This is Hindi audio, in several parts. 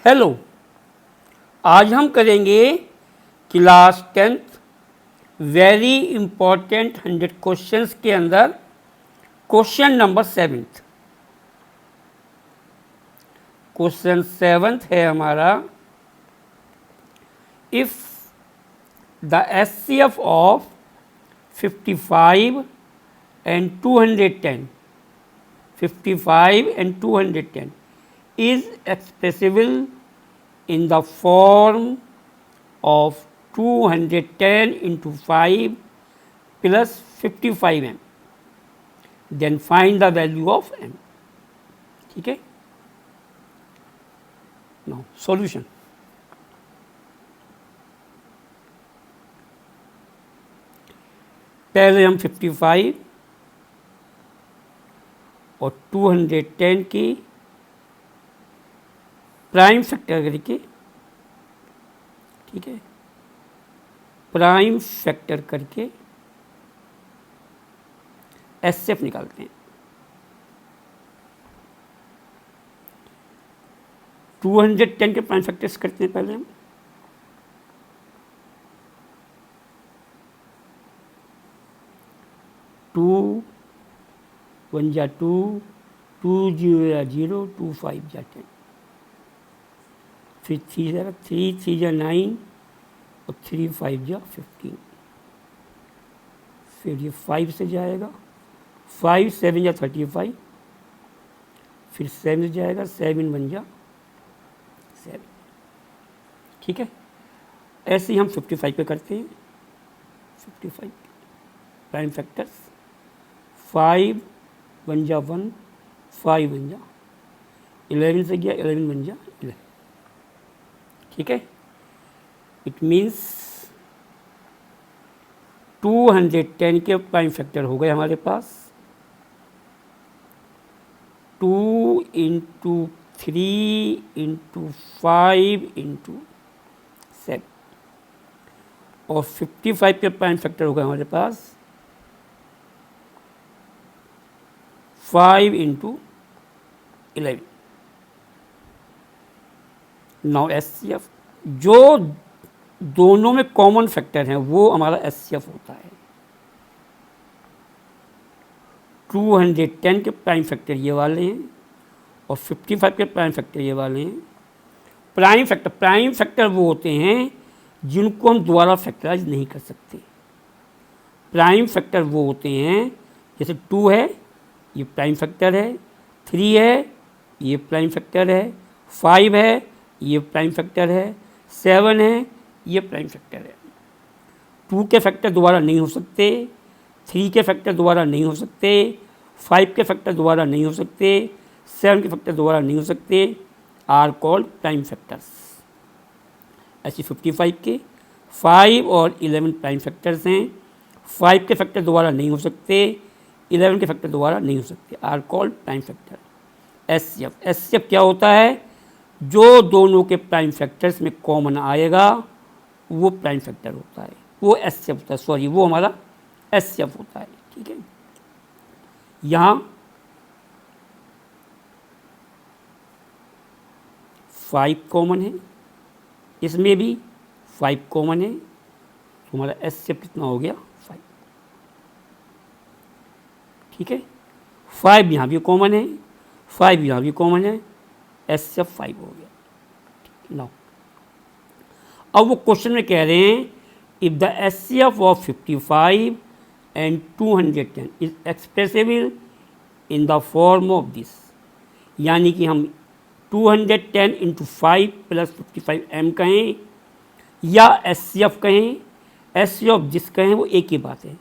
हेलो, आज हम करेंगे class 10th very important 100 questions के अंदर question number 7th। Question 7th है हमारा, if the HCF of 55 and 210 is expressible in the form of 210 into 5 plus 55m, then find the value of m। ठीक है। now solution। पहले हम 55 और 210 की प्राइम फैक्टर करके, ठीक है, प्राइम फैक्टर करके एचसीएफ निकालते हैं। 210 के प्राइम फैक्टर्स करते हैं पहले हम। टू 1 जा 2, 2 0 जा 0, 2 5 जा 10, फिर 3 जा 3, 3 जा 9 और 3 5 जा 15, फिर ये 5 से जाएगा, 5 7 जा 35, फिर 7 से जाएगा, 7 1 जा 7। ठीक है, ऐसे ही हम 55 पे करते हैं। 55 प्राइम फैक्टर्स, 5 1 जा 1, 5 1 जा 11 से गया, 11 1 जा 11। ठीक है, इट मीन्स 210 के प्राइम फैक्टर हो गए हमारे पास 2 इंटू 3 इंटू 5 इंटू 7, और 55 के प्राइम फैक्टर हो गए हमारे पास 5 इंटू 11। नाउ एचसीएफ, जो दोनों में कॉमन फैक्टर हैं वो हमारा एचसीएफ होता है। 210 के प्राइम फैक्टर ये वाले हैं और 55 के प्राइम फैक्टर ये वाले हैं। प्राइम फैक्टर वो होते हैं जिनको हम दोबारा फैक्टराइज नहीं कर सकते। प्राइम फैक्टर वो होते हैं, जैसे 2 है ये प्राइम फैक्टर है, 3 है ये प्राइम फैक्टर है, 5 है ये प्राइम फैक्टर है, 7 है ये प्राइम फैक्टर है। 2 के फैक्टर दोबारा नहीं हो सकते, 3 के फैक्टर दोबारा नहीं हो सकते, 5 के फैक्टर दोबारा नहीं हो सकते, 7 के फैक्टर दोबारा नहीं हो सकते, आर कॉल्ड प्राइम फैक्टर्स। ऐसे 55 के 5 और 11 प्राइम फैक्टर्स हैं। 5 के फैक्टर दोबारा नहीं हो सकते, 11 के फैक्टर दोबारा नहीं हो सकते, are called prime factor. HCF क्या होता है? जो दोनों के प्राइम फैक्टर्स में कॉमन आएगा वो प्राइम फैक्टर होता है, वो एचसीएफ होता है, सॉरी वो हमारा एचसीएफ होता है। ठीक है, यहाँ 5 कॉमन है, इसमें भी 5 कॉमन है, तो हमारा एचसीएफ कितना हो गया? 5। ठीक है, 5 यहाँ भी कॉमन है, 5 यहाँ भी कॉमन है, एचसीएफ 5 हो गया। नाउ अब वो क्वेश्चन में कह रहे हैं, if the HCF of 55 and 210 is expressible in the form of this, यानी कि हम 210 इंटू 5 प्लस 55m कहें या एचसीएफ कहें, एचसीएफ जिस कहें वो एक ही बात है।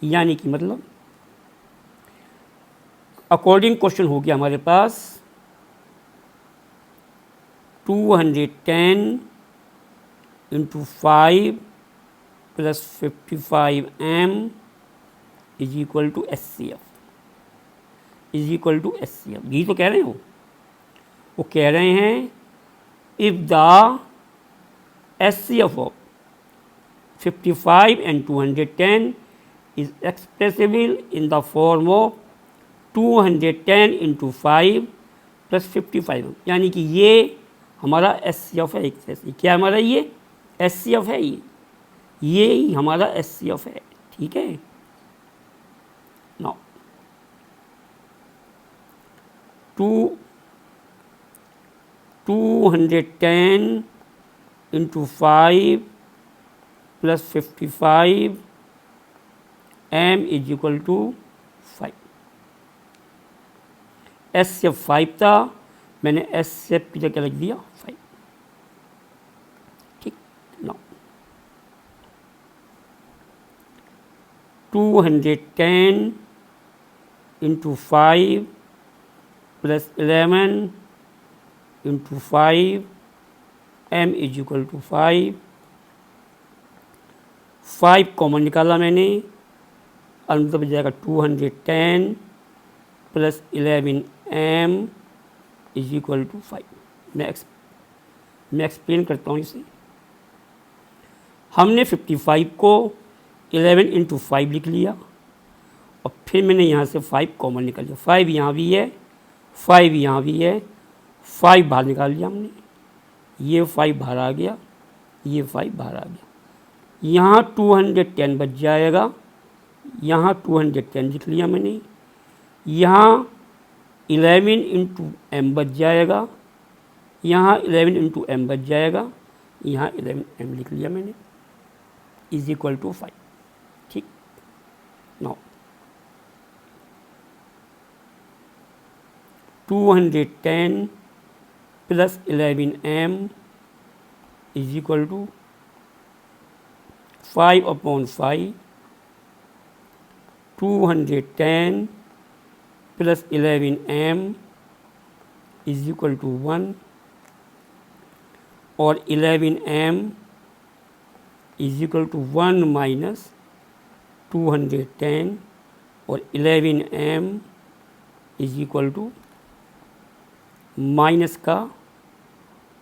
यानी कि मतलब अकॉर्डिंग क्वेश्चन हो गया हमारे पास 210 into 5 plus 55m is equal to HCF, is equal to HCF. यही तो कह रहे हैं वो कह रहे हैं if the HCF of 55 and 210 is expressible in the form of 210 into 5 plus 55, यानी कि ये हमारा HCF है क्या हमारा ये HCF है, ये ही हमारा HCF है। ठीक है, now 210 into 5 plus 55 m is equal to 5। HCF 5 था, मैंने HCF की जगह लिख दिया 5। ठीक, now 210 into 5 plus 11 into 5 m is equal to 5। 5 common निकाला मैंने, अंत बच जाएगा 210 plus 11 m is equal to 5। मैं एक्सप्लेन करता हूँ इसे। हमने 55 को 11 इंटू 5 लिख लिया और फिर मैंने यहाँ से 5 कॉमन निकाल लिया। 5 यहाँ भी है, 5 यहाँ भी है, 5 बाहर निकाल लिया हमने, ये 5 बाहर आ गया, ये 5 बाहर आ गया। यहाँ 210 बच जाएगा, यहाँ 210 लिख लिया मैंने, यहाँ 11 इंटू एम बच जाएगा, यहाँ 11 इंटू एम बच जाएगा, यहाँ 11 एम लिख लिया मैंने, इज इक्वल टू 5। ठीक, now 210 plus 11 M is equal to 5/5। 210 plus 11 M is equal to 1 और 11 M is equal to 1 minus 210 और 11 M is equal to minus का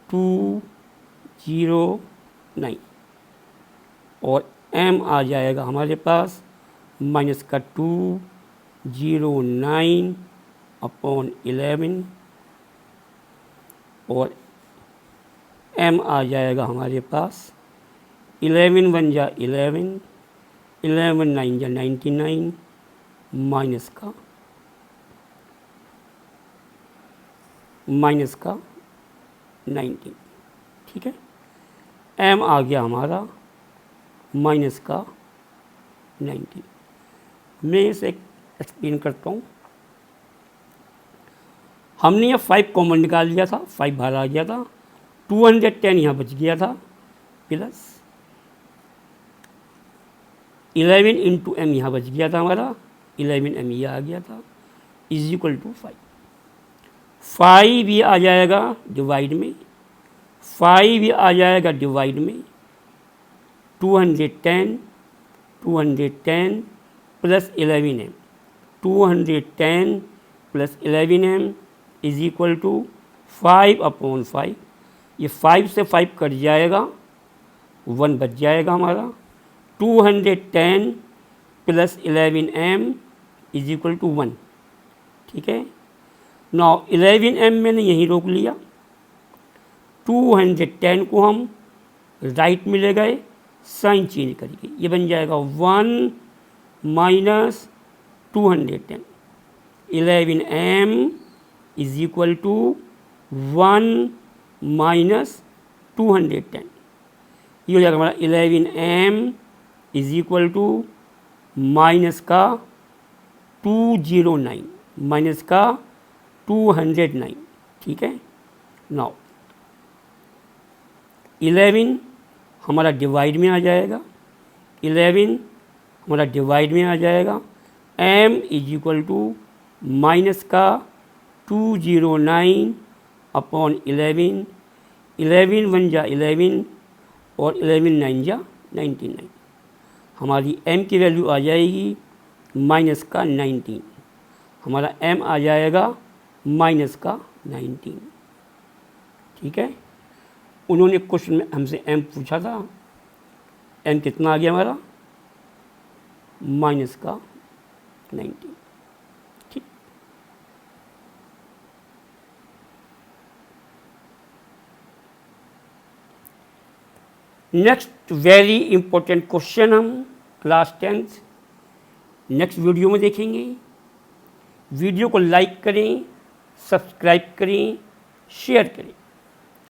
209 और m आ जाएगा हमारे पास माइनस का 209/11 और m आ जाएगा हमारे पास 11 1 जा 11, 11 9 जा 99 माइनस का 19। ठीक है, m आ गया हमारा माइनस का 19। मैं इसे एक्सप्लेन करता हूँ। हमने ये 5 कॉमन निकाल लिया था, 5 बाहर आ गया था, 210 यहाँ बच गया था, प्लस 11 इंटू एम यहाँ बच गया था हमारा, 11 एम ये आ गया था, इज इक्वल टू 5। 5 ये आ जाएगा डिवाइड में, 5 ये आ जाएगा डिवाइड में, 210 plus 11 M, 210 plus 11 M is equal to 5/5। ये 5 से 5 कट जाएगा, 1 बच जाएगा हमारा। 210 plus 11 M is equal to 1। ठीक है, नाउ 11 एम मैंने यहीं रोक लिया, 210 को हम राइट में ले गए, साइन चेंज करके ये बन जाएगा 1 minus 210। 11 M is equal to 1 minus 210। ये हो जाएगा हमारा 11 M is equal to minus का 209 माइनस का 209। ठीक है, नाउ 11 हमारा डिवाइड में आ जाएगा, 11 हमारा डिवाइड में आ जाएगा, m is equal to minus का 209/11, 11 1 जा 11 और 11 9 जा 99। हमारी m की वैल्यू आ जाएगी माइनस का 19, हमारा m आ जाएगा माइनस का 19। ठीक है, उन्होंने क्वेश्चन में हमसे m पूछा था, m कितना आ गया हमारा माइनस का 19। ठीक, नेक्स्ट वेरी इंपॉर्टेंट क्वेश्चन हम क्लास 10th नेक्स्ट वीडियो में देखेंगे। वीडियो को लाइक करें, सब्सक्राइब करें, शेयर करें।